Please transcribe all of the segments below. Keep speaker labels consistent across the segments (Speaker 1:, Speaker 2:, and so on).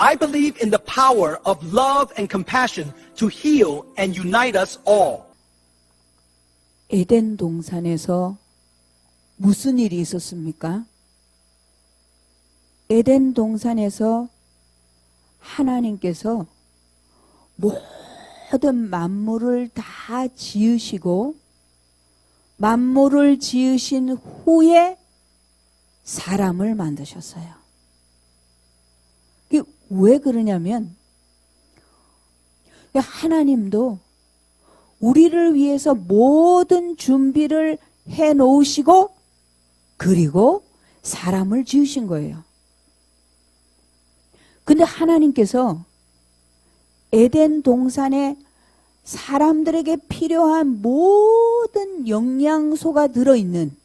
Speaker 1: I believe in the power of love and compassion to heal and unite us all.
Speaker 2: 에덴 동산에서 무슨 일이 있었습니까? 에덴 동산에서 하나님께서 모든 만물을 다 지으시고 만물을 지으신 후에 사람을 만드셨어요. 이게 왜 그러냐면 하나님도 우리를 위해서 모든 준비를 해 놓으시고 그리고 사람을 지으신 거예요. 근데 하나님께서 에덴 동산에 사람들에게 필요한 모든 영양소가 들어있는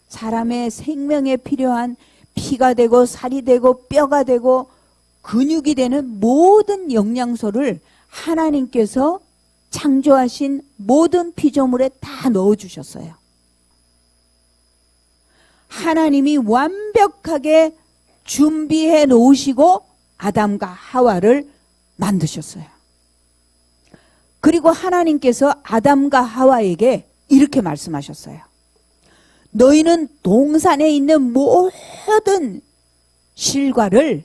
Speaker 2: 사람의 생명에 필요한 피가 되고 살이 되고 뼈가 되고 근육이 되는 모든 영양소를 하나님께서 창조하신 모든 피조물에 다 넣어주셨어요. 하나님이 완벽하게 준비해 놓으시고 아담과 하와를 만드셨어요. 그리고 하나님께서 아담과 하와에게 이렇게 말씀하셨어요. 너희는 동산에 있는 모든 실과를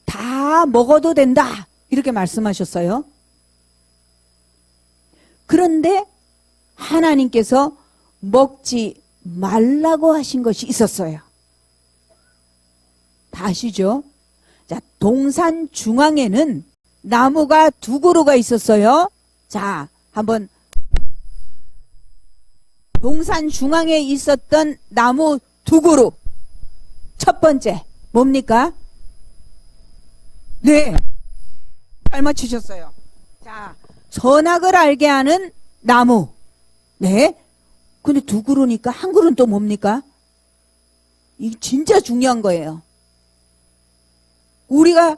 Speaker 2: 다 먹어도 된다. 이렇게 말씀하셨어요. 그런데 하나님께서 먹지 말라고 하신 것이 있었어요. 다 아시죠? 자, 동산 중앙에는 나무가 두 그루가 있었어요. 자, 한번 동산 중앙에 있었던 나무 두 그루. 첫 번째 뭡니까? 네, 잘 맞추셨어요. 자, 선악을 알게 하는 나무. 네. 근데 두 그루니까 한 그루는 또 뭡니까? 이게 진짜 중요한 거예요. 우리가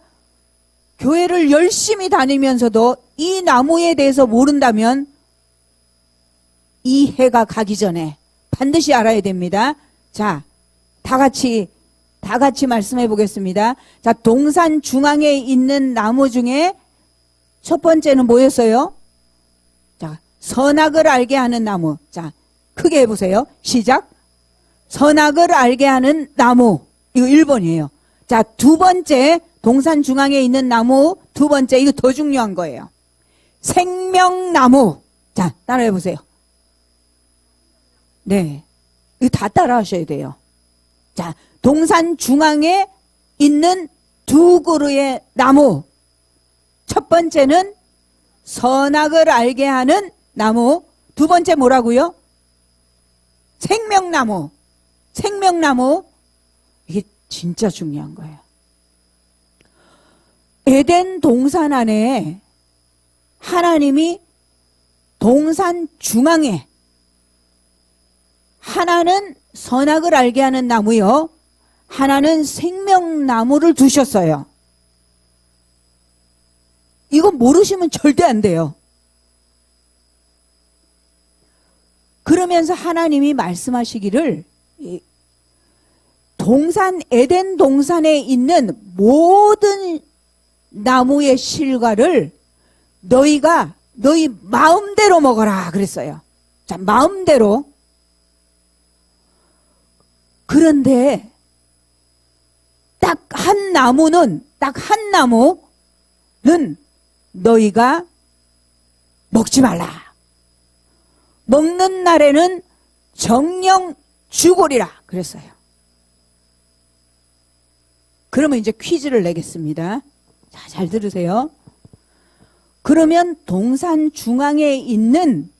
Speaker 2: 교회를 열심히 다니면서도 이 나무에 대해서 모른다면 이 해가 가기 전에 반드시 알아야 됩니다. 자, 다 같이 말씀해 보겠습니다. 자, 동산 중앙에 있는 나무 중에 첫 번째는 뭐였어요? 자, 선악을 알게 하는 나무. 자, 크게 해보세요. 시작. 선악을 알게 하는 나무. 이거 1번이에요. 자, 두 번째, 동산 중앙에 있는 나무 두 번째, 이거 더 중요한 거예요. 생명나무. 자, 따라해보세요. 네. 이거 다 따라 하셔야 돼요. 자, 동산 중앙에 있는 두 그루의 나무. 첫 번째는 선악을 알게 하는 나무. 두 번째 뭐라고요? 생명나무. 생명나무. 이게 진짜 중요한 거예요. 에덴 동산 안에 하나님이 동산 중앙에 하나는 선악을 알게 하는 나무요, 하나는 생명나무를 두셨어요. 이거 모르시면 절대 안 돼요. 그러면서 하나님이 말씀하시기를 동산 에덴 동산에 있는 모든 나무의 실과를 너희 마음대로 먹어라 그랬어요. 자, 마음대로. 그런데 딱 한 나무는 너희가 먹지 말라. 먹는 날에는 정령 죽으리라 그랬어요. 그러면 이제 퀴즈를 내겠습니다. 자, 잘 들으세요. 그러면 동산 중앙에 있는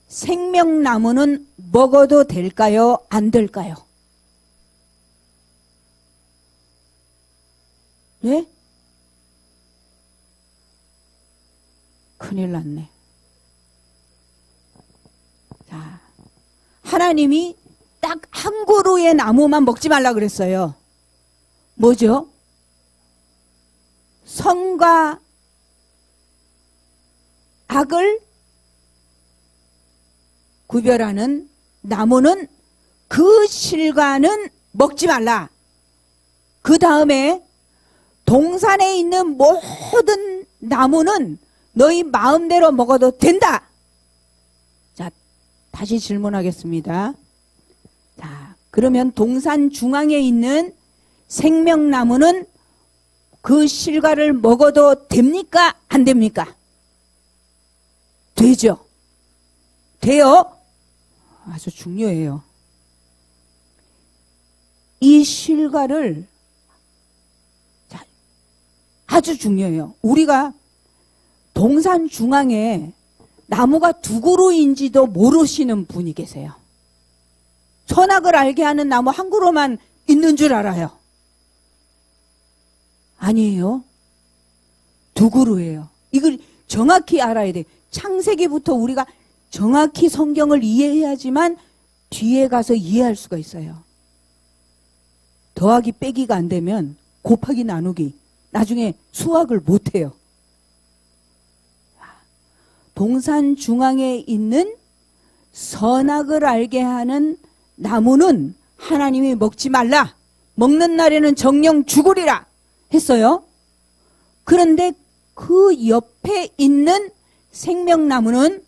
Speaker 2: 생명나무는 먹어도 될까요? 안 될까요? 네? 큰일 났네. 자, 하나님이 딱 한 그루의 나무만 먹지 말라 그랬어요. 뭐죠? 선과 악을 구별하는 나무는 그 실과는 먹지 말라. 그 다음에 동산에 있는 모든 나무는 너희 마음대로 먹어도 된다. 자, 다시 질문하겠습니다. 자, 그러면 동산 중앙에 있는 생명나무는 그 실과를 먹어도 됩니까? 안 됩니까? 되죠. 돼요. 아주 중요해요. 이 실과를 아주 중요해요. 우리가 동산 중앙에 나무가 두 그루인지도 모르시는 분이 계세요. 선악을 알게 하는 나무 한 그루만 있는 줄 알아요. 아니에요. 두 그루예요. 이걸 정확히 알아야 돼. 창세기부터 우리가 정확히 성경을 이해해야지만 뒤에 가서 이해할 수가 있어요. 더하기 빼기가 안 되면 곱하기 나누기 나중에 수학을 못해요. 동산 중앙에 있는 선악을 알게 하는 나무는 하나님이 먹지 말라. 먹는 날에는 정령 죽으리라 했어요. 그런데 그 옆에 있는 생명나무는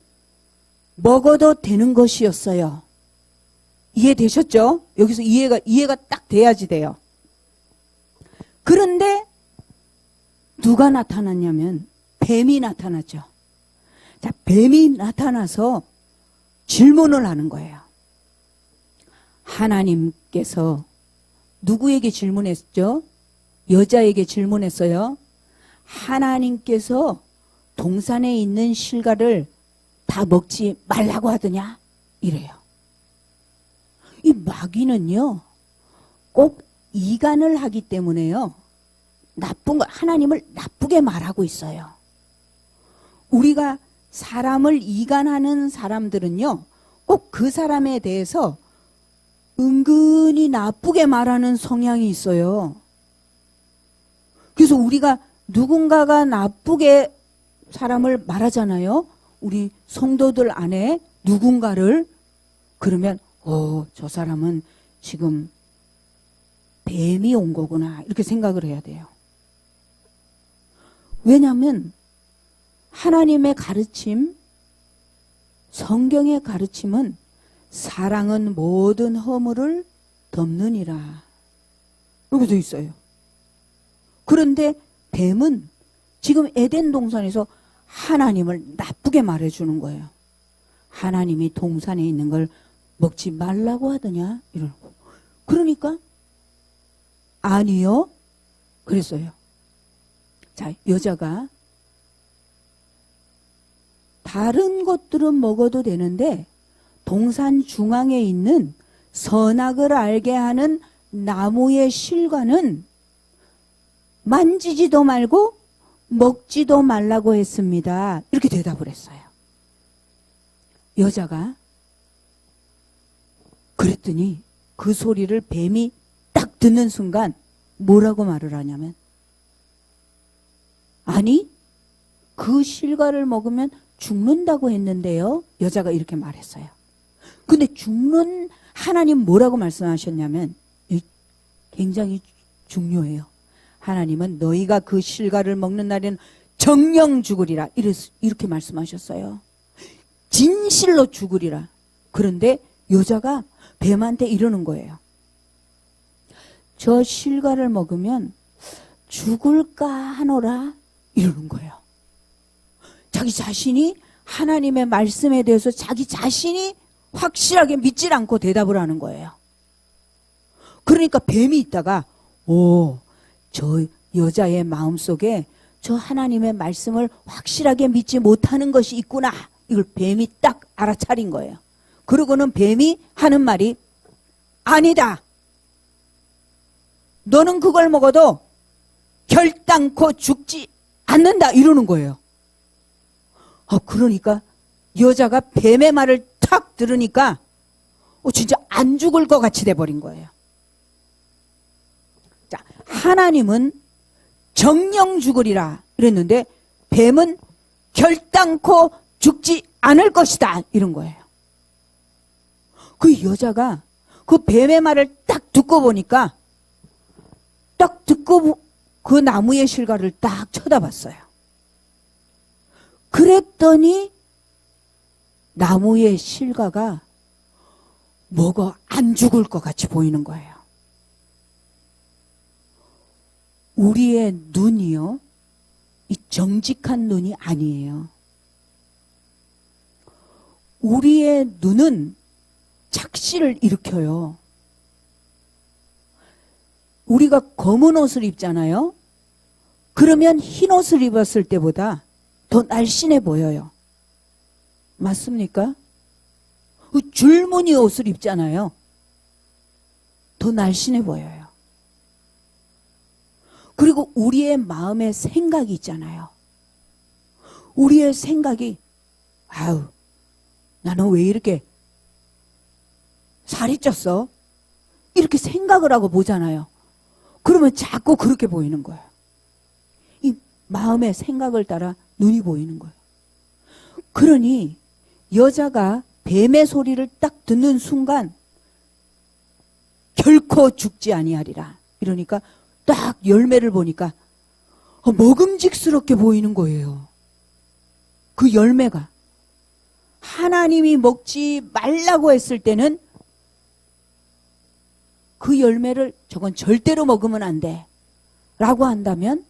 Speaker 2: 먹어도 되는 것이었어요. 이해되셨죠? 여기서 이해가 딱 돼야지 돼요. 그런데 누가 나타났냐면 뱀이 나타났죠. 자, 뱀이 나타나서 질문을 하는 거예요. 하나님께서 누구에게 질문했죠? 여자에게 질문했어요. 하나님께서 동산에 있는 실과를 다 먹지 말라고 하더냐? 이래요. 이 마귀는요, 꼭 이간을 하기 때문에요, 나쁜 거, 하나님을 나쁘게 말하고 있어요. 우리가 사람을 이간하는 사람들은요, 꼭 그 사람에 대해서 은근히 나쁘게 말하는 성향이 있어요. 그래서 우리가 누군가가 나쁘게 사람을 말하잖아요. 우리 성도들 안에 누군가를. 그러면 저 사람은 지금 뱀이 온 거구나 이렇게 생각을 해야 돼요. 왜냐하면 하나님의 가르침, 성경의 가르침은 사랑은 모든 허물을 덮느니라 이렇게 되어 있어요. 그런데 뱀은 지금 에덴 동산에서 하나님을 나쁘게 말해주는 거예요. 하나님이 동산에 있는 걸 먹지 말라고 하더냐 이러고. 그러니까 아니요 그랬어요. 자, 여자가 다른 것들은 먹어도 되는데 동산 중앙에 있는 선악을 알게 하는 나무의 실과는 만지지도 말고 먹지도 말라고 했습니다. 이렇게 대답을 했어요. 여자가 그랬더니 그 소리를 뱀이 딱 듣는 순간 뭐라고 말을 하냐면, 아니 그 실과를 먹으면 죽는다고 했는데요. 여자가 이렇게 말했어요. 근데 죽는 하나님 뭐라고 말씀하셨냐면 굉장히 중요해요. 하나님은 너희가 그 실과를 먹는 날에는 정령 죽으리라 이렇게 말씀하셨어요. 진실로 죽으리라. 그런데 여자가 뱀한테 이러는 거예요. 저 실과를 먹으면 죽을까 하노라 이러는 거예요. 자기 자신이 하나님의 말씀에 대해서 자기 자신이 확실하게 믿질 않고 대답을 하는 거예요. 그러니까 뱀이 있다가 저 여자의 마음속에 저 하나님의 말씀을 확실하게 믿지 못하는 것이 있구나. 이걸 뱀이 딱 알아차린 거예요. 그러고는 뱀이 하는 말이 아니다. 너는 그걸 먹어도 결단코 죽지 않는다. 이러는 거예요. 그러니까 여자가 뱀의 말을 탁 들으니까 진짜 안 죽을 것 같이 돼버린 거예요. 자, 하나님은 정령 죽으리라 이랬는데 뱀은 결단코 죽지 않을 것이다 이런 거예요. 그 여자가 그 뱀의 말을 딱 듣고 보니까 딱 듣고 그 나무의 실과를 딱 쳐다봤어요. 그랬더니 나무의 실과가 먹어 안 죽을 것 같이 보이는 거예요. 우리의 눈이요, 이 정직한 눈이 아니에요. 우리의 눈은 착시를 일으켜요. 우리가 검은 옷을 입잖아요. 그러면 흰 옷을 입었을 때보다 더 날씬해 보여요. 맞습니까? 줄무늬 옷을 입잖아요. 더 날씬해 보여요. 그리고 우리의 마음에 생각이 있잖아요. 우리의 생각이, 아유, 나는 왜 이렇게 살이 쪘어? 이렇게 생각을 하고 보잖아요. 그러면 자꾸 그렇게 보이는 거예요. 이 마음의 생각을 따라 눈이 보이는 거예요. 그러니 여자가 뱀의 소리를 딱 듣는 순간 결코 죽지 아니하리라. 이러니까 딱 열매를 보니까 먹음직스럽게 보이는 거예요. 그 열매가. 하나님이 먹지 말라고 했을 때는 그 열매를 저건 절대로 먹으면 안 돼 라고 한다면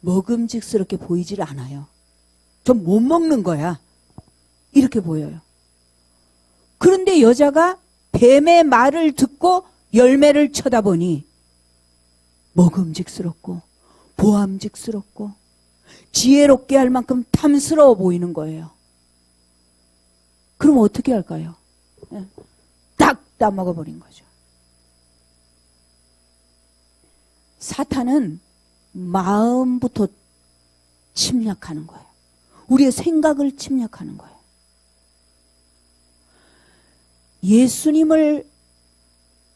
Speaker 2: 먹음직스럽게 보이질 않아요. 전 못 먹는 거야. 이렇게 보여요. 그런데 여자가 뱀의 말을 듣고 열매를 쳐다보니 먹음직스럽고 보암직스럽고 지혜롭게 할 만큼 탐스러워 보이는 거예요. 그럼 어떻게 할까요? 딱 따먹어버린 거죠. 사탄은 마음부터 침략하는 거예요. 우리의 생각을 침략하는 거예요. 예수님을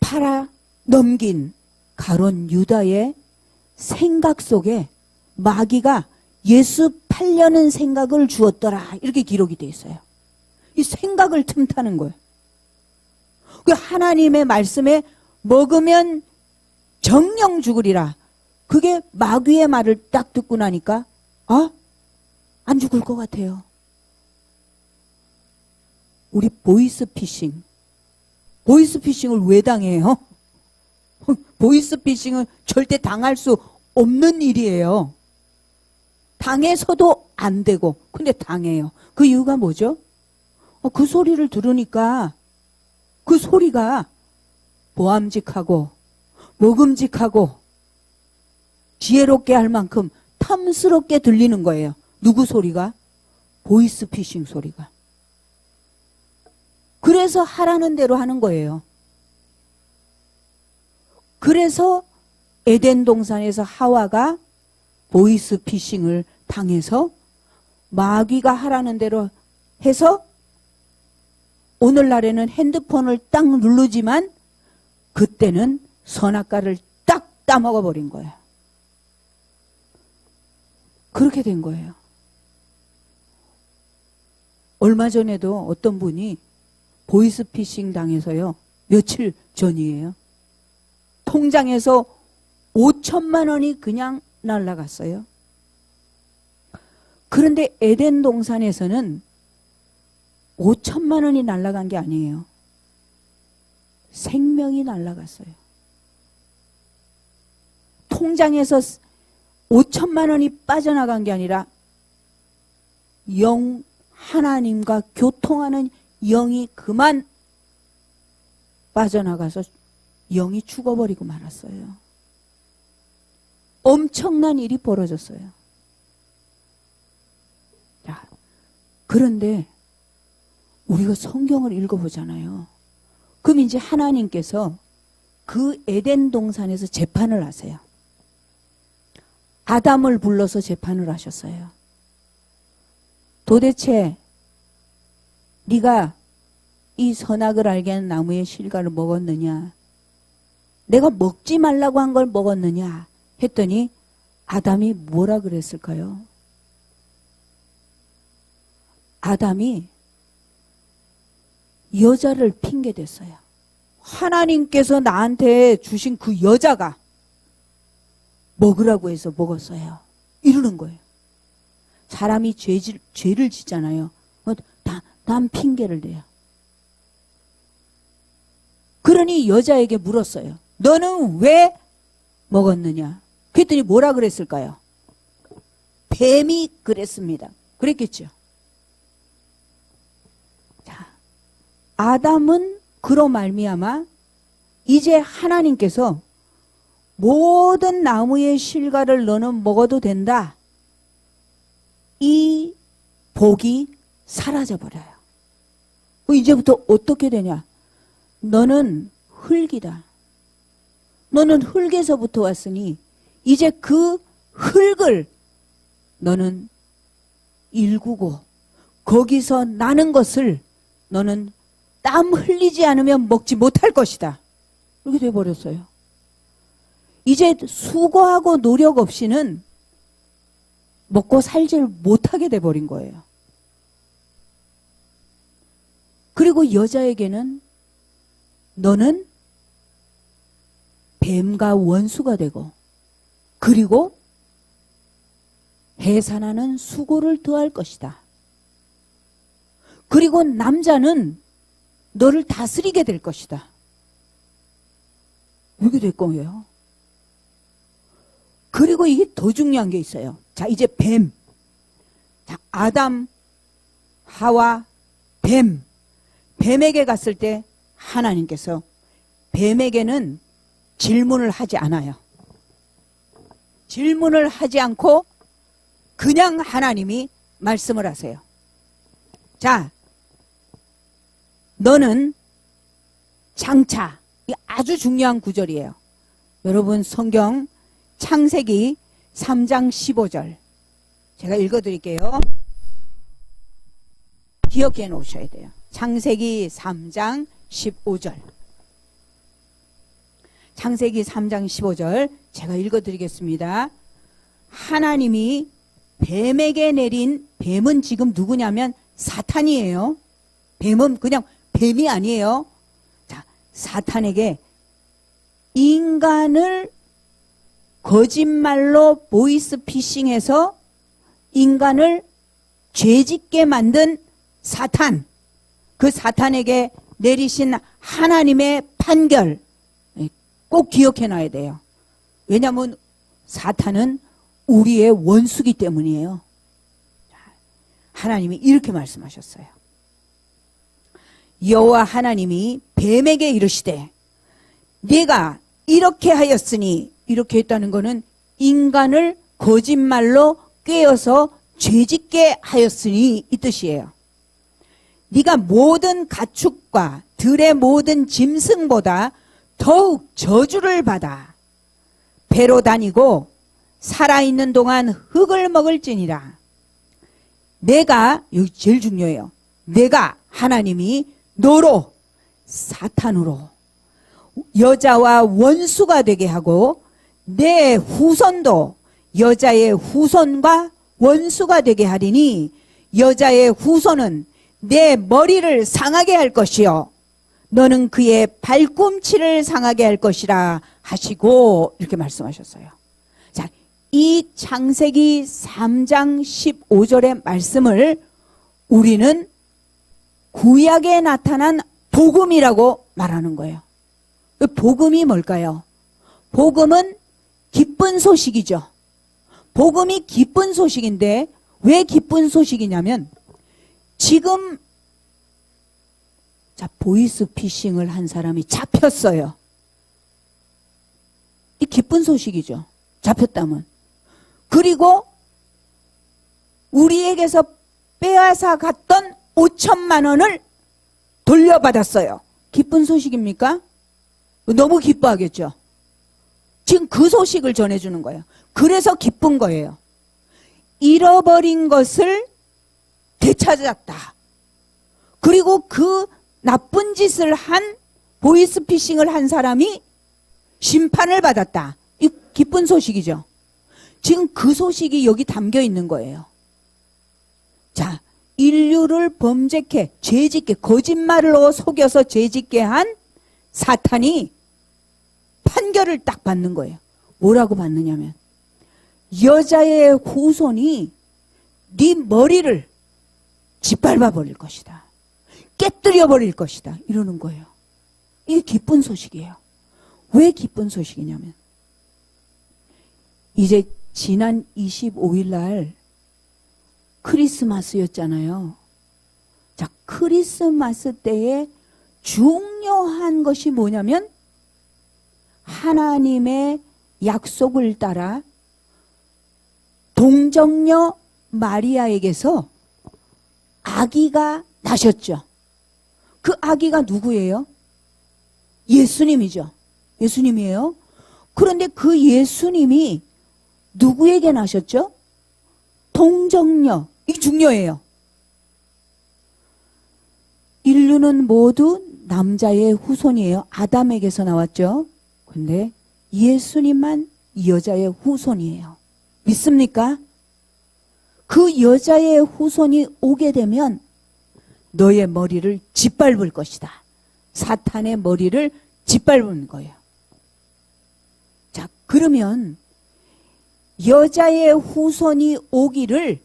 Speaker 2: 팔아 넘긴 가룟 유다의 생각 속에 마귀가 예수 팔려는 생각을 주었더라. 이렇게 기록이 되어 있어요. 이 생각을 틈타는 거예요. 그 하나님의 말씀에 먹으면 정령 죽으리라. 그게 마귀의 말을 딱 듣고 나니까 안 죽을 것 같아요. 우리 보이스피싱을 왜 당해요? 보이스피싱은 절대 당할 수 없는 일이에요. 당해서도 안 되고 근데 당해요. 그 이유가 뭐죠? 그 소리를 들으니까 그 소리가 보암직하고 먹음직하고 지혜롭게 할 만큼 탐스럽게 들리는 거예요. 누구 소리가? 보이스피싱 소리가. 그래서 하라는 대로 하는 거예요. 그래서 에덴 동산에서 하와가 보이스피싱을 당해서 마귀가 하라는 대로 해서 오늘날에는 핸드폰을 딱 누르지만 그때는 선악과를 딱 따먹어버린 거예요. 그렇게 된 거예요. 얼마 전에도 어떤 분이 보이스피싱 당해서요. 며칠 전이에요. 통장에서 5천만 원이 그냥 날아갔어요. 그런데 에덴 동산에서는 5천만 원이 날아간 게 아니에요. 생명이 날아갔어요. 통장에서 5천만 원이 빠져나간 게 아니라 하나님과 교통하는 영이 그만 빠져나가서 영이 죽어버리고 말았어요. 엄청난 일이 벌어졌어요. 자, 그런데 우리가 성경을 읽어보잖아요. 그럼 이제 하나님께서 그 에덴 동산에서 재판을 하세요. 아담을 불러서 재판을 하셨어요. 도대체 네가 이 선악을 알게 하는 나무의 실과를 먹었느냐? 내가 먹지 말라고 한 걸 먹었느냐? 했더니 아담이 뭐라 그랬을까요? 아담이 여자를 핑계댔어요. 하나님께서 나한테 주신 그 여자가 먹으라고 해서 먹었어요. 이러는 거예요. 사람이 죄를 짓잖아요. 난 핑계를 대요. 그러니 여자에게 물었어요. 너는 왜 먹었느냐? 그랬더니 뭐라 그랬을까요? 뱀이 그랬습니다. 그랬겠죠. 자, 아담은 그로 말미암아 이제 하나님께서 모든 나무의 실과를 너는 먹어도 된다. 이 복이 사라져버려요. 이제부터 어떻게 되냐? 너는 흙이다. 너는 흙에서부터 왔으니 이제 그 흙을 너는 일구고 거기서 나는 것을 너는 땀 흘리지 않으면 먹지 못할 것이다. 이렇게 돼버렸어요. 이제 수고하고 노력 없이는 먹고 살지를 못하게 돼버린 거예요. 그리고 여자에게는 너는 뱀과 원수가 되고 그리고 해산하는 수고를 더할 것이다. 그리고 남자는 너를 다스리게 될 것이다. 이렇게 될 거예요. 그리고 이게 더 중요한 게 있어요. 자, 이제 뱀. 자, 아담, 하와, 뱀. 뱀에게 갔을 때 하나님께서 뱀에게는 질문을 하지 않아요. 질문을 하지 않고 그냥 하나님이 말씀을 하세요. 자, 너는 장차, 이 아주 중요한 구절이에요. 여러분 성경 창세기 3장 15절 제가 읽어드릴게요. 기억해 놓으셔야 돼요. 창세기 3장 15절 창세기 3장 15절 제가 읽어드리겠습니다. 하나님이 뱀에게 내린, 뱀은 지금 누구냐면 사탄이에요. 뱀은 그냥 뱀이 아니에요. 자, 사탄에게 인간을 거짓말로 보이스피싱해서 인간을 죄짓게 만든 사탄, 그 사탄에게 내리신 하나님의 판결 꼭 기억해 놔야 돼요. 왜냐하면 사탄은 우리의 원수기 때문이에요. 하나님이 이렇게 말씀하셨어요. 여호와 하나님이 뱀에게 이르시되 네가 이렇게 하였으니, 이렇게 했다는 것은 인간을 거짓말로 꿰어서 죄짓게 하였으니 이 뜻이에요. 네가 모든 가축과 들의 모든 짐승보다 더욱 저주를 받아 배로 다니고 살아있는 동안 흙을 먹을지니라. 내가, 여기 제일 중요해요. 내가 하나님이 너로, 사탄으로 여자와 원수가 되게 하고 내 후손도 여자의 후손과 원수가 되게 하리니 여자의 후손은 내 머리를 상하게 할 것이요 너는 그의 발꿈치를 상하게 할 것이라 하시고, 이렇게 말씀하셨어요. 자, 이 창세기 3장 15절의 말씀을 우리는 구약에 나타난 복음이라고 말하는 거예요. 복음이 뭘까요? 복음은 기쁜 소식이죠. 복음이 기쁜 소식인데 왜 기쁜 소식이냐면 지금 자, 보이스피싱을 한 사람이 잡혔어요. 이 기쁜 소식이죠. 잡혔다면. 그리고 우리에게서 빼앗아 갔던 5천만 원을 돌려받았어요. 기쁜 소식입니까? 너무 기뻐하겠죠. 지금 그 소식을 전해주는 거예요. 그래서 기쁜 거예요. 잃어버린 것을 되찾았다. 그리고 그 나쁜 짓을 한, 보이스피싱을 한 사람이 심판을 받았다. 이 기쁜 소식이죠. 지금 그 소식이 여기 담겨 있는 거예요. 자, 인류를 범죄케, 죄짓게, 거짓말로 속여서 죄짓게 한 사탄이 판결을 딱 받는 거예요. 뭐라고 받느냐면 여자의 후손이 네 머리를 짓밟아 버릴 것이다. 깨뜨려 버릴 것이다. 이러는 거예요. 이게 기쁜 소식이에요. 왜 기쁜 소식이냐면 이제 지난 25일 날 크리스마스였잖아요. 자, 크리스마스 때에 중요한 것이 뭐냐면 하나님의 약속을 따라 동정녀 마리아에게서 아기가 나셨죠. 그 아기가 누구예요? 예수님이죠. 예수님이에요. 그런데 그 예수님이 누구에게 나셨죠? 동정녀. 이게 중요해요. 인류는 모두 남자의 후손이에요. 아담에게서 나왔죠. 근데 예수님만 여자의 후손이에요. 믿습니까? 그 여자의 후손이 오게 되면 너의 머리를 짓밟을 것이다. 사탄의 머리를 짓밟는 거예요. 자, 그러면 여자의 후손이 오기를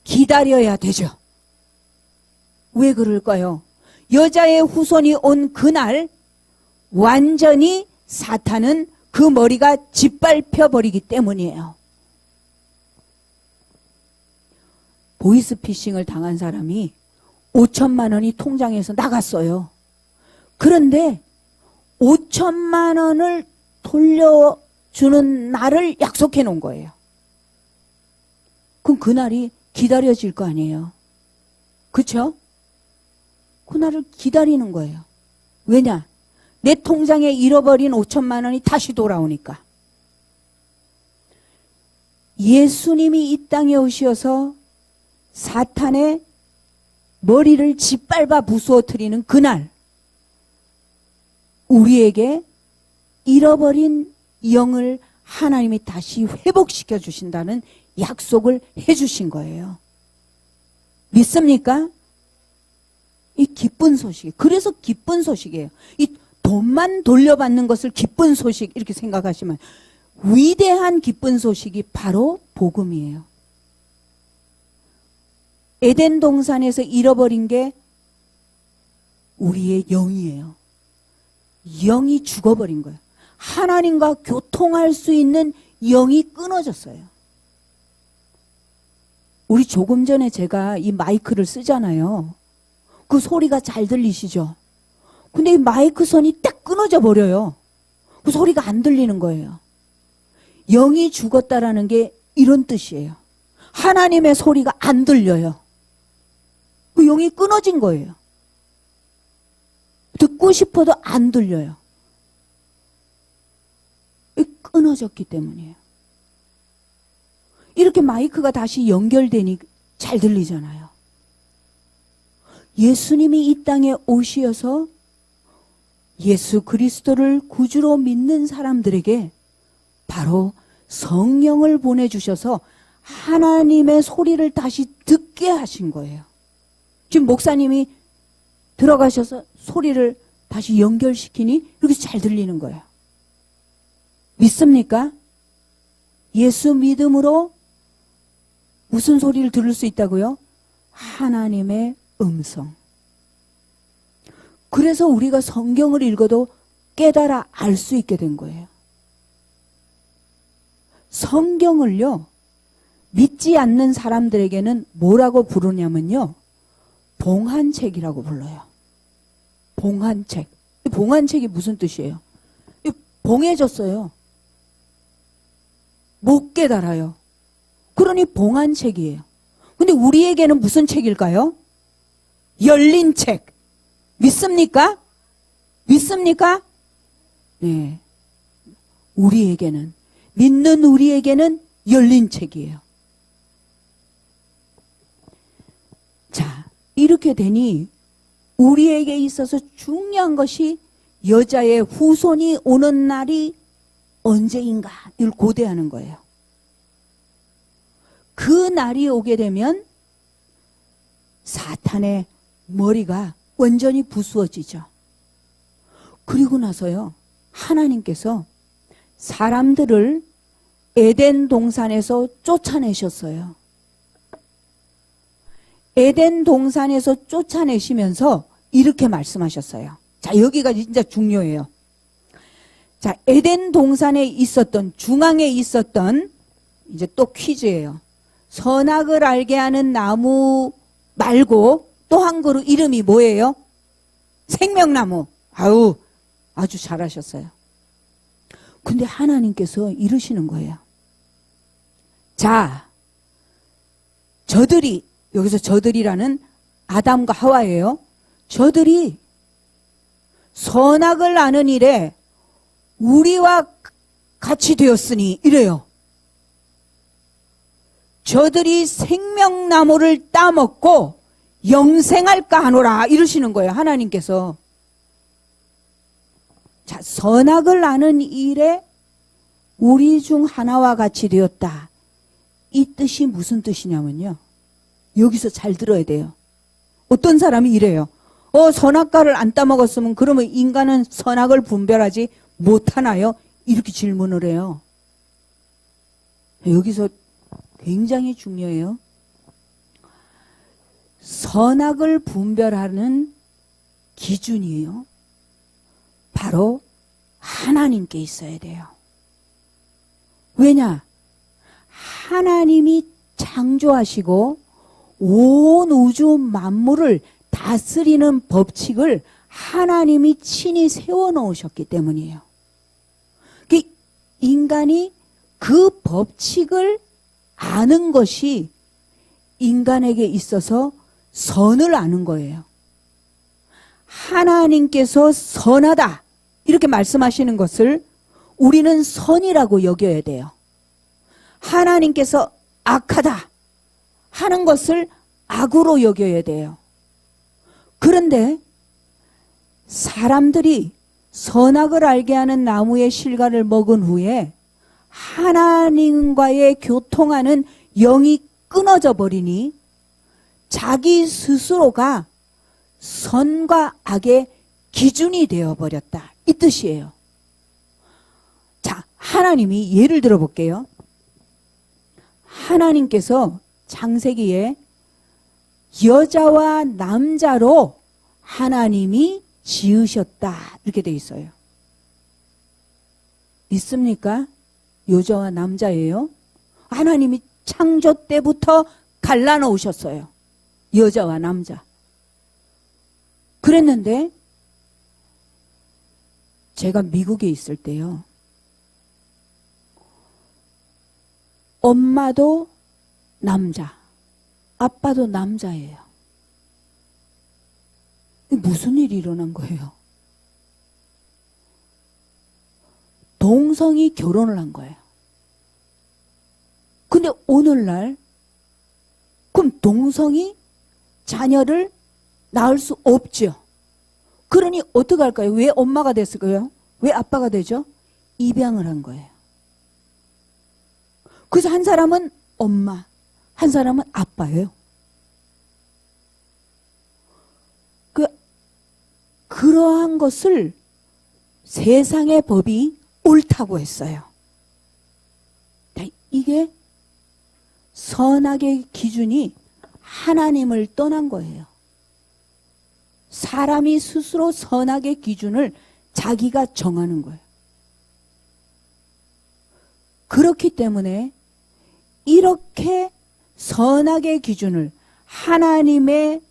Speaker 2: 기다려야 되죠. 왜 그럴까요? 여자의 후손이 온 그날 완전히 사탄은 그 머리가 짓밟혀 버리기 때문이에요. 보이스피싱을 당한 사람이 5천만 원이 통장에서 나갔어요. 그런데 5천만 원을 돌려주는 날을 약속해 놓은 거예요. 그럼 그날이 기다려질 거 아니에요. 그렇죠? 그날을 기다리는 거예요. 왜냐? 내 통장에 잃어버린 5천만 원이 다시 돌아오니까. 예수님이 이 땅에 오셔서 사탄의 머리를 짓밟아 부수어뜨리는 그날 우리에게 잃어버린 영을 하나님이 다시 회복시켜 주신다는 약속을 해 주신 거예요. 믿습니까? 이 기쁜 소식. 그래서 기쁜 소식이에요. 이 돈만 돌려받는 것을 기쁜 소식 이렇게 생각하시면 위대한 기쁜 소식이 바로 복음이에요. 에덴 동산에서 잃어버린 게 우리의 영이에요. 영이 죽어버린 거예요. 하나님과 교통할 수 있는 영이 끊어졌어요. 우리 조금 전에 제가 이 마이크를 쓰잖아요. 그 소리가 잘 들리시죠? 근데 이 마이크 선이 딱 끊어져 버려요. 그 소리가 안 들리는 거예요. 영이 죽었다라는 게 이런 뜻이에요. 하나님의 소리가 안 들려요. 그 영이 끊어진 거예요. 듣고 싶어도 안 들려요. 끊어졌기 때문이에요. 이렇게 마이크가 다시 연결되니 잘 들리잖아요. 예수님이 이 땅에 오시어서 예수 그리스도를 구주로 믿는 사람들에게 바로 성령을 보내주셔서 하나님의 소리를 다시 듣게 하신 거예요. 지금 목사님이 들어가셔서 소리를 다시 연결시키니 이렇게 잘 들리는 거예요. 믿습니까? 예수 믿음으로 무슨 소리를 들을 수 있다고요? 하나님의 음성. 그래서 우리가 성경을 읽어도 깨달아 알 수 있게 된 거예요. 성경을요, 믿지 않는 사람들에게는 뭐라고 부르냐면요, 봉한책이라고 불러요. 봉한책. 봉한책이 무슨 뜻이에요? 봉해졌어요. 못 깨달아요. 그러니 봉한책이에요. 근데 우리에게는 무슨 책일까요? 열린 책. 믿습니까? 믿습니까? 네. 우리에게는, 믿는 우리에게는 열린 책이에요. 자, 이렇게 되니 우리에게 있어서 중요한 것이 여자의 후손이 오는 날이 언제인가 이걸 고대하는 거예요. 그 날이 오게 되면 사탄의 머리가 완전히 부수어지죠. 그리고 나서요, 하나님께서 사람들을 에덴 동산에서 쫓아내셨어요. 에덴 동산에서 쫓아내시면서 이렇게 말씀하셨어요. 자, 여기가 진짜 중요해요. 자, 에덴 동산에 있었던, 중앙에 있었던, 이제 또 퀴즈예요. 선악을 알게 하는 나무 말고 또 한 그루 이름이 뭐예요? 생명나무. 아우, 아주 잘하셨어요. 근데 하나님께서 이러시는 거예요. 자, 저들이, 여기서 저들이라는 아담과 하와예요. 저들이 선악을 아는 일에 우리와 같이 되었으니 이래요. 저들이 생명나무를 따먹고 영생할까 하노라 이러시는 거예요. 하나님께서. 자, 선악을 아는 일에 우리 중 하나와 같이 되었다. 이 뜻이 무슨 뜻이냐면요. 여기서 잘 들어야 돼요. 어떤 사람이 이래요. 선악과를 안 따먹었으면 그러면 인간은 선악을 분별하지 못하나요? 이렇게 질문을 해요. 여기서 굉장히 중요해요. 선악을 분별하는 기준이에요. 바로 하나님께 있어야 돼요. 왜냐? 하나님이 창조하시고 온 우주 만물을 다스리는 법칙을 하나님이 친히 세워놓으셨기 때문이에요. 인간이 그 법칙을 아는 것이 인간에게 있어서 선을 아는 거예요. 하나님께서 선하다 이렇게 말씀하시는 것을 우리는 선이라고 여겨야 돼요. 하나님께서 악하다 하는 것을 악으로 여겨야 돼요. 그런데 사람들이 선악을 알게 하는 나무의 실과를 먹은 후에 하나님과의 교통하는 영이 끊어져 버리니 자기 스스로가 선과 악의 기준이 되어버렸다. 이 뜻이에요. 자, 하나님이 예를 들어 볼게요. 하나님께서 창세기에 여자와 남자로 하나님이 지으셨다. 이렇게 돼 있어요. 있습니까? 여자와 남자예요. 하나님이 창조 때부터 갈라놓으셨어요. 여자와 남자. 그랬는데 제가 미국에 있을 때요. 엄마도 남자, 아빠도 남자예요. 무슨 일이 일어난 거예요? 동성이 결혼을 한 거예요. 근데 오늘날 그럼 동성이 자녀를 낳을 수 없죠. 그러니 어떻게 할까요? 왜 엄마가 됐을까요? 왜 아빠가 되죠? 입양을 한 거예요. 그래서 한 사람은 엄마, 한 사람은 아빠예요. 그러한 것을 세상의 법이 옳다고 했어요. 이게 선악의 기준이 하나님을 떠난 거예요. 사람이 스스로 선악의 기준을 자기가 정하는 거예요. 그렇기 때문에 이렇게 선악의 기준을 하나님의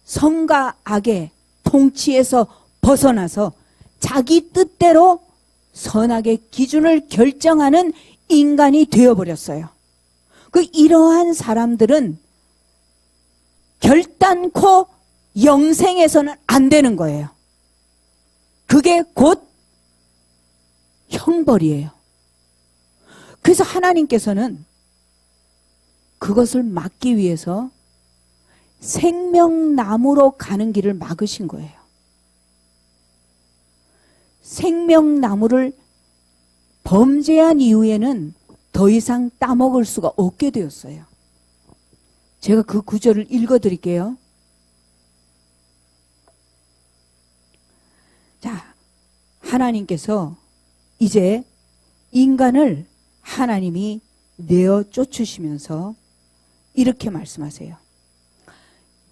Speaker 2: 선과 악의 통치에서 벗어나서 자기 뜻대로 선악의 기준을 결정하는 인간이 되어버렸어요. 이러한 사람들은 결단코 영생에서는 안 되는 거예요. 그게 곧 형벌이에요. 그래서 하나님께서는 그것을 막기 위해서 생명나무로 가는 길을 막으신 거예요. 생명나무를 범죄한 이후에는 더 이상 따먹을 수가 없게 되었어요. 제가 그 구절을 읽어드릴게요. 자, 하나님께서 이제 인간을 하나님이 내어 쫓으시면서 이렇게 말씀하세요.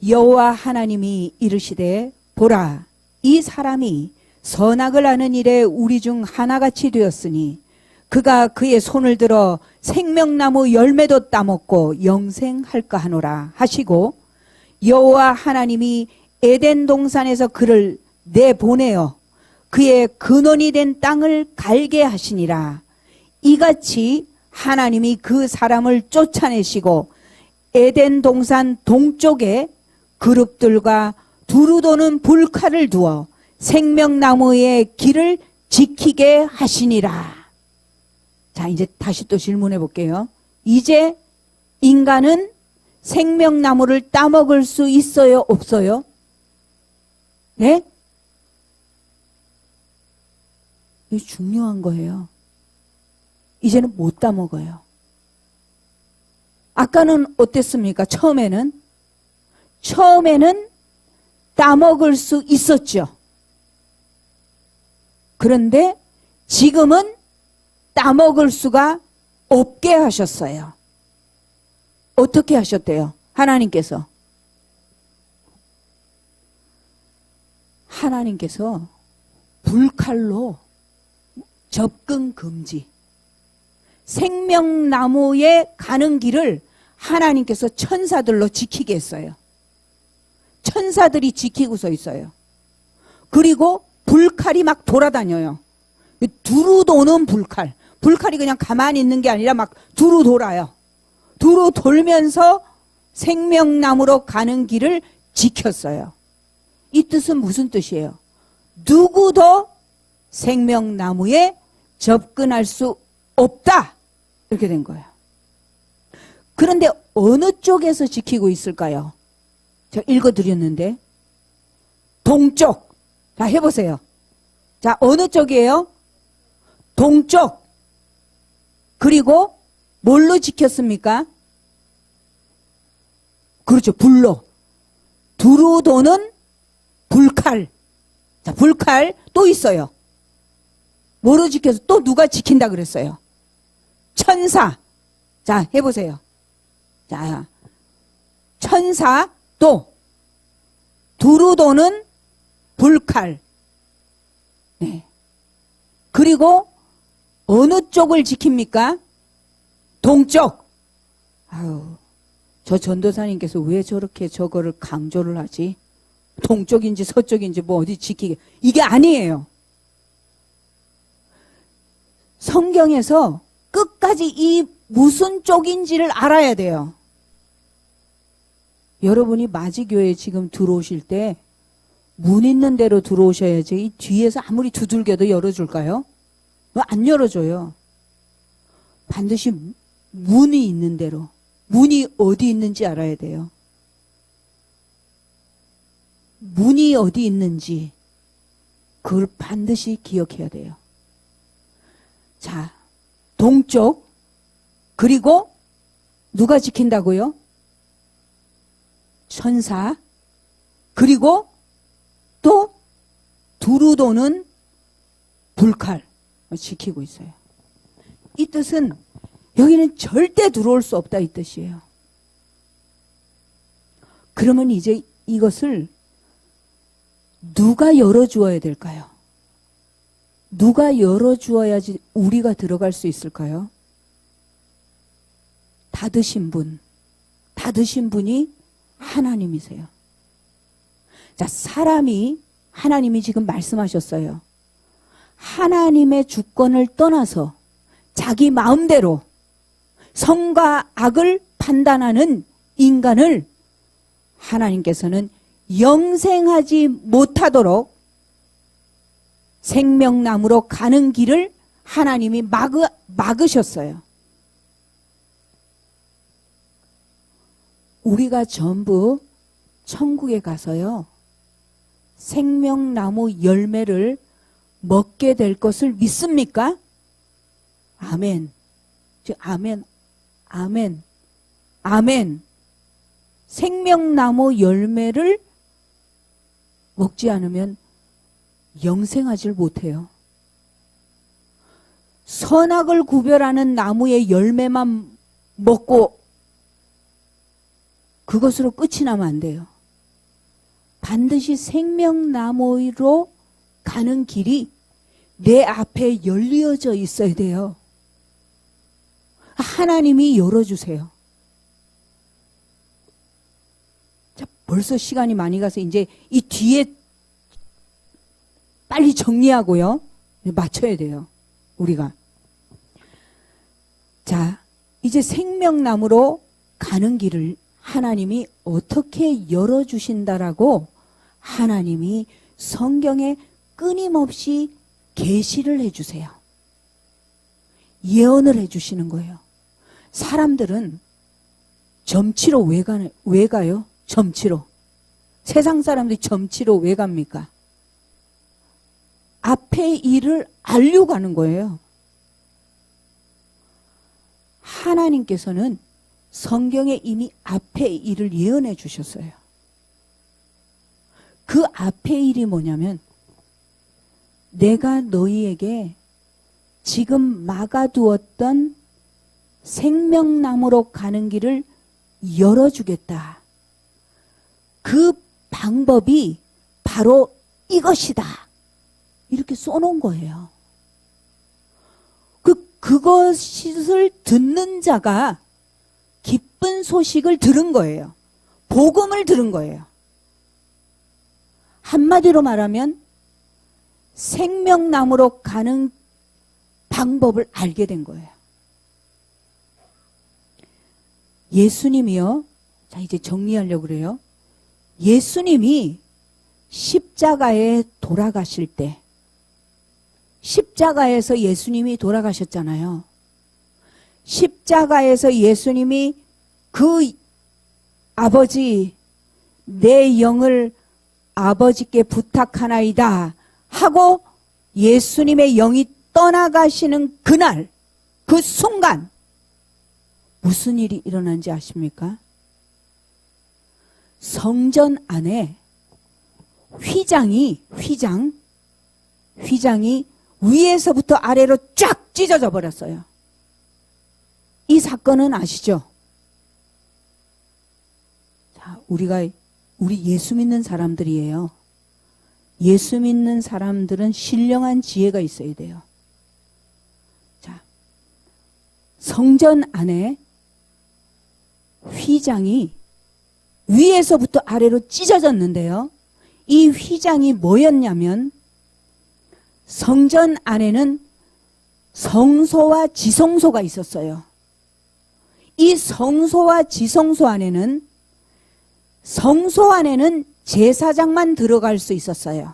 Speaker 2: 여호와 하나님이 이르시되 보라, 이 사람이 선악을 하는 일에 우리 중 하나같이 되었으니 그가 그의 손을 들어 생명나무 열매도 따먹고 영생할까 하노라 하시고, 여호와 하나님이 에덴 동산에서 그를 내보내어 그의 근원이 된 땅을 갈게 하시니라. 이같이 하나님이 그 사람을 쫓아내시고 에덴 동산 동쪽에 그룹들과 두루 도는 불칼을 두어 생명나무의 길을 지키게 하시니라. 자, 이제 다시 또 질문해 볼게요. 이제 인간은 생명나무를 따먹을 수 있어요, 없어요? 네? 이게 중요한 거예요. 이제는 못 따먹어요. 아까는 어땠습니까? 처음에는 따먹을 수 있었죠. 그런데 지금은 따먹을 수가 없게 하셨어요. 어떻게 하셨대요? 하나님께서 불칼로 접근 금지, 생명나무에 가는 길을 하나님께서 천사들로 지키게 했어요. 천사들이 지키고 서 있어요. 그리고 불칼이 막 돌아다녀요. 두루 도는 불칼. 불칼이 그냥 가만히 있는 게 아니라 막 두루 돌아요. 두루 돌면서 생명나무로 가는 길을 지켰어요. 이 뜻은 무슨 뜻이에요? 누구도 생명나무에 접근할 수 없다. 이렇게 된 거예요. 그런데 어느 쪽에서 지키고 있을까요? 제가 읽어드렸는데 동쪽. 자, 해보세요. 자, 어느 쪽이에요? 동쪽. 그리고 뭘로 지켰습니까? 그렇죠. 불로. 두루 도는 불칼. 자, 불칼 또 있어요. 뭐로 지켜서 또 누가 지킨다 그랬어요? 천사. 자, 해보세요. 자, 천사 또 두루 도는 불칼. 네. 그리고 어느 쪽을 지킵니까? 동쪽. 아유, 저 전도사님께서 왜 저렇게 저거를 강조를 하지? 동쪽인지 서쪽인지 뭐 어디 지키게. 이게 아니에요. 성경에서 끝까지 이 무슨 쪽인지를 알아야 돼요. 여러분이 마지교회에 지금 들어오실 때 문 있는 대로 들어오셔야지. 이 뒤에서 아무리 두들겨도 열어줄까요? 왜 안 열어줘요? 반드시 문이 있는 대로. 문이 어디 있는지 알아야 돼요. 문이 어디 있는지 그걸 반드시 기억해야 돼요. 자, 동쪽. 그리고 누가 지킨다고요? 천사. 그리고 또 두루 도는 불칼 지키고 있어요. 이 뜻은 여기는 절대 들어올 수 없다 이 뜻이에요. 그러면 이제 이것을 누가 열어주어야 될까요? 누가 열어주어야지 우리가 들어갈 수 있을까요? 닫으신 분이 하나님이세요. 자, 하나님이 지금 말씀하셨어요. 하나님의 주권을 떠나서 자기 마음대로 선과 악을 판단하는 인간을 하나님께서는 영생하지 못하도록 생명나무로 가는 길을 하나님이 막으셨어요. 우리가 전부 천국에 가서요, 생명나무 열매를 먹게 될 것을 믿습니까? 아멘. 아멘. 아멘. 아멘. 생명나무 열매를 먹지 않으면 영생하질 못해요. 선악을 구별하는 나무의 열매만 먹고 그것으로 끝이 나면 안 돼요. 반드시 생명나무로 가는 길이 내 앞에 열려져 있어야 돼요. 하나님이 열어주세요. 자, 벌써 시간이 많이 가서 이제 이 뒤에 빨리 정리하고요. 맞춰야 돼요. 우리가. 자, 이제 생명나무로 가는 길을 하나님이 어떻게 열어주신다라고 하나님이 성경에 끊임없이 계시를 해주세요. 예언을 해주시는 거예요. 사람들은 점치러 왜 가요? 점치러. 세상 사람들이 점치러 왜 갑니까? 앞의 일을 알려고 하는 거예요. 하나님께서는 성경에 이미 앞의 일을 예언해 주셨어요. 그 앞의 일이 뭐냐면 내가 너희에게 지금 막아두었던 생명나무로 가는 길을 열어주겠다. 그 방법이 바로 이것이다. 이렇게 써놓은 거예요. 그것을 듣는 자가 기쁜 소식을 들은 거예요. 복음을 들은 거예요. 한마디로 말하면 생명나무로 가는 방법을 알게 된 거예요. 예수님이요. 자, 이제 정리하려고 그래요. 예수님이 십자가에 돌아가실 때, 십자가에서 예수님이 돌아가셨잖아요. 십자가에서 예수님이 그 아버지, 내 영을 아버지께 부탁하나이다 하고 예수님의 영이 떠나가시는 그날, 그 순간 무슨 일이 일어난지 아십니까? 성전 안에 휘장이 위에서부터 아래로 쫙 찢어져 버렸어요. 이 사건은 아시죠? 자, 우리 예수 믿는 사람들이에요. 예수 믿는 사람들은 신령한 지혜가 있어야 돼요. 자, 성전 안에 휘장이 위에서부터 아래로 찢어졌는데요. 이 휘장이 뭐였냐면 성전 안에는 성소와 지성소가 있었어요. 이 성소와 지성소 안에는 성소 안에는 제사장만 들어갈 수 있었어요.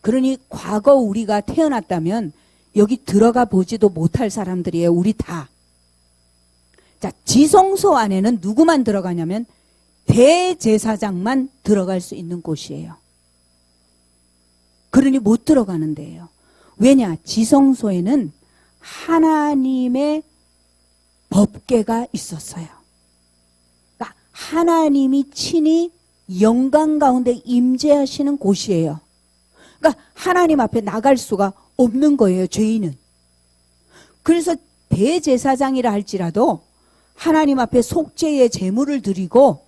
Speaker 2: 그러니 과거 우리가 태어났다면 여기 들어가 보지도 못할 사람들이에요. 우리 다. 자, 지성소 안에는 누구만 들어가냐면 대제사장만 들어갈 수 있는 곳이에요. 그러니 못 들어가는 데예요. 왜냐? 지성소에는 하나님의 법궤가 있었어요. 그러니까 하나님이 친히 영광 가운데 임재하시는 곳이에요. 그러니까 하나님 앞에 나갈 수가 없는 거예요, 죄인은. 그래서 대제사장이라 할지라도 하나님 앞에 속죄의 제물을 드리고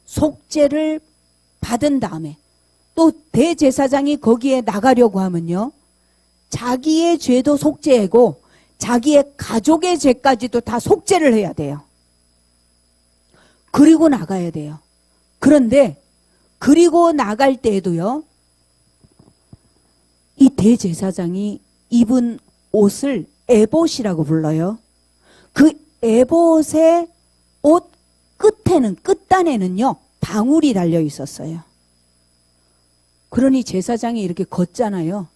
Speaker 2: 속죄를 받은 다음에 또 대제사장이 거기에 나가려고 하면요, 자기의 죄도 속죄하고 자기의 가족의 죄까지도 다 속죄를 해야 돼요. 그리고 나가야 돼요. 그런데 그리고 나갈 때에도요, 이 대제사장이 입은 옷을 에봇이라고 불러요. 그 에봇의 옷 끝단에는요 방울이 달려 있었어요. 그러니 제사장이 이렇게 걷잖아요.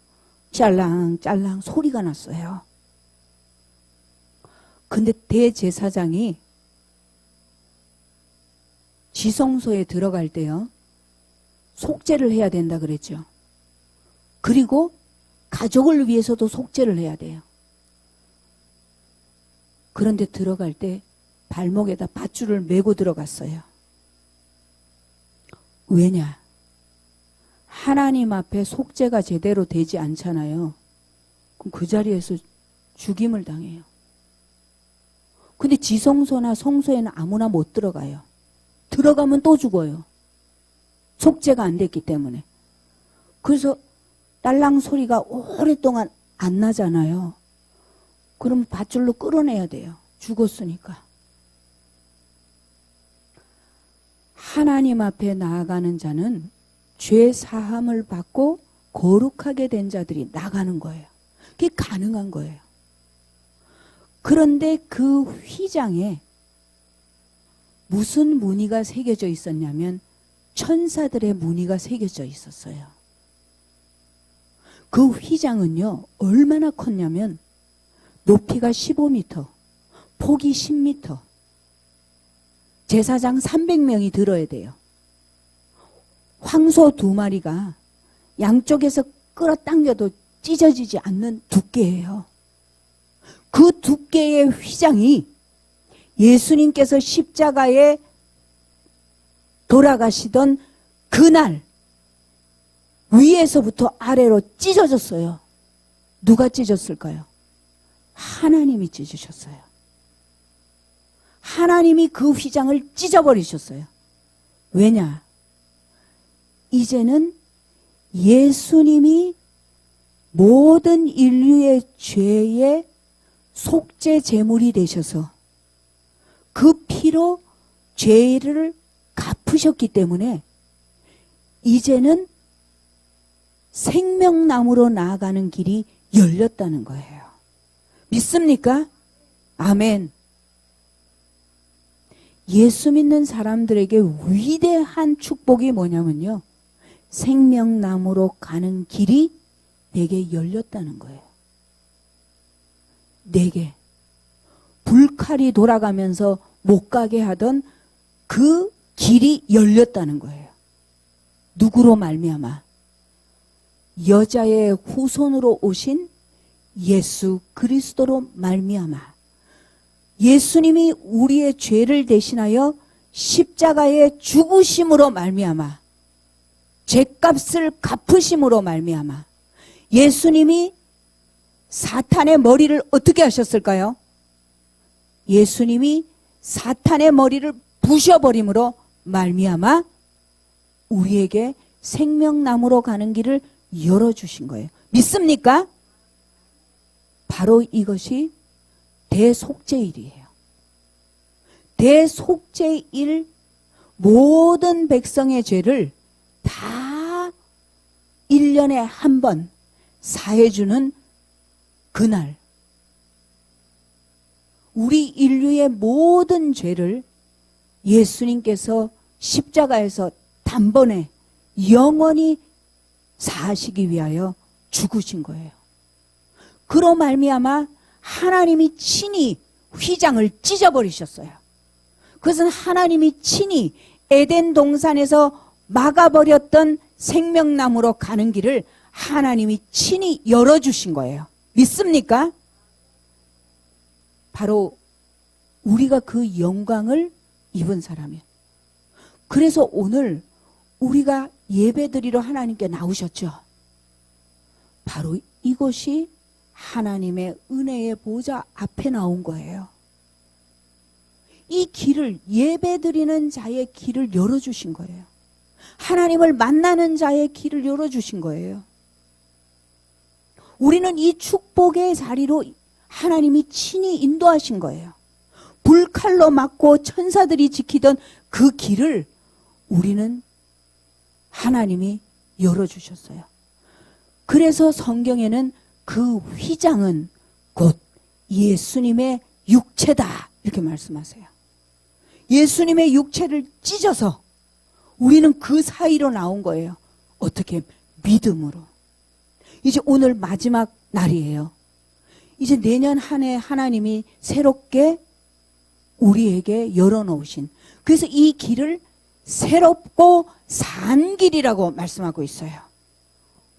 Speaker 2: 짤랑짤랑 소리가 났어요. 근데 대제사장이 지성소에 들어갈 때요, 속죄를 해야 된다 그랬죠. 그리고 가족을 위해서도 속죄를 해야 돼요. 그런데 들어갈 때 발목에다 밧줄을 메고 들어갔어요. 왜냐? 하나님 앞에 속죄가 제대로 되지 않잖아요. 그럼 그 자리에서 죽임을 당해요. 근데 지성소나 성소에는 아무나 못 들어가요. 들어가면 또 죽어요. 속죄가 안 됐기 때문에. 그래서 딸랑 소리가 오랫동안 안 나잖아요. 그럼 밧줄로 끌어내야 돼요. 죽었으니까. 하나님 앞에 나아가는 자는 죄 사함을 받고 거룩하게 된 자들이 나가는 거예요. 그게 가능한 거예요. 그런데 그 휘장에 무슨 무늬가 새겨져 있었냐면 천사들의 무늬가 새겨져 있었어요. 그 휘장은요, 얼마나 컸냐면 높이가 15m, 폭이 10m, 제사장 300명이 들어야 돼요. 황소 2마리가 양쪽에서 끌어당겨도 찢어지지 않는 두께예요. 그 두께의 휘장이 예수님께서 십자가에 돌아가시던 그날 위에서부터 아래로 찢어졌어요. 누가 찢었을까요? 하나님이 찢으셨어요. 하나님이 그 휘장을 찢어버리셨어요. 왜냐? 이제는 예수님이 모든 인류의 죄의 속죄 제물이 되셔서 그 피로 죄를 갚으셨기 때문에 이제는 생명나무로 나아가는 길이 열렸다는 거예요. 믿습니까? 아멘. 예수 믿는 사람들에게 위대한 축복이 뭐냐면요, 생명나무로 가는 길이 내게 열렸다는 거예요. 내게 불칼이 돌아가면서 못 가게 하던 그 길이 열렸다는 거예요. 누구로 말미암아? 여자의 후손으로 오신 예수 그리스도로 말미암아. 예수님이 우리의 죄를 대신하여 십자가에 죽으심으로 말미암아, 죄값을 갚으심으로 말미암아, 예수님이 사탄의 머리를 어떻게 하셨을까요? 예수님이 사탄의 머리를 부셔버림으로 말미암아 우리에게 생명나무로 가는 길을 열어주신 거예요. 믿습니까? 바로 이것이 대속죄일이에요. 대속죄일, 모든 백성의 죄를 다 1년에 한 번 사해주는 그날, 우리 인류의 모든 죄를 예수님께서 십자가에서 단번에 영원히 사하시기 위하여 죽으신 거예요. 그로 말미암아 하나님이 친히 휘장을 찢어버리셨어요. 그것은 하나님이 친히 에덴 동산에서 막아버렸던 생명나무로 가는 길을 하나님이 친히 열어주신 거예요. 믿습니까? 바로 우리가 그 영광을 입은 사람이에요. 그래서 오늘 우리가 예배드리러 하나님께 나오셨죠. 바로 이곳이 하나님의 은혜의 보좌 앞에 나온 거예요. 이 길을, 예배드리는 자의 길을 열어주신 거예요. 하나님을 만나는 자의 길을 열어주신 거예요. 우리는 이 축복의 자리로 하나님이 친히 인도하신 거예요. 불칼로 맞고 천사들이 지키던 그 길을 우리는 하나님이 열어주셨어요. 그래서 성경에는 그 휘장은 곧 예수님의 육체다 이렇게 말씀하세요. 예수님의 육체를 찢어서 우리는 그 사이로 나온 거예요. 어떻게? 믿음으로. 이제 오늘 마지막 날이에요. 이제 내년 한 해 하나님이 새롭게 우리에게 열어놓으신, 그래서 이 길을 새롭고 산 길이라고 말씀하고 있어요.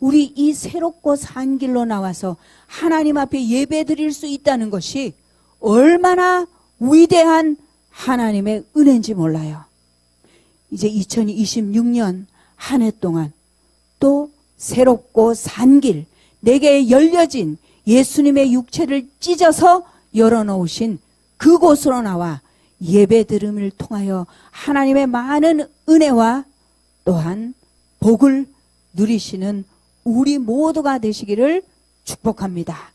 Speaker 2: 우리 이 새롭고 산 길로 나와서 하나님 앞에 예배 드릴 수 있다는 것이 얼마나 위대한 하나님의 은혜인지 몰라요. 이제 2026년 한 해 동안 또 새롭고 산 길, 내게 열려진 예수님의 육체를 찢어서 열어놓으신 그곳으로 나와 예배 드림을 통하여 하나님의 많은 은혜와 또한 복을 누리시는 우리 모두가 되시기를 축복합니다.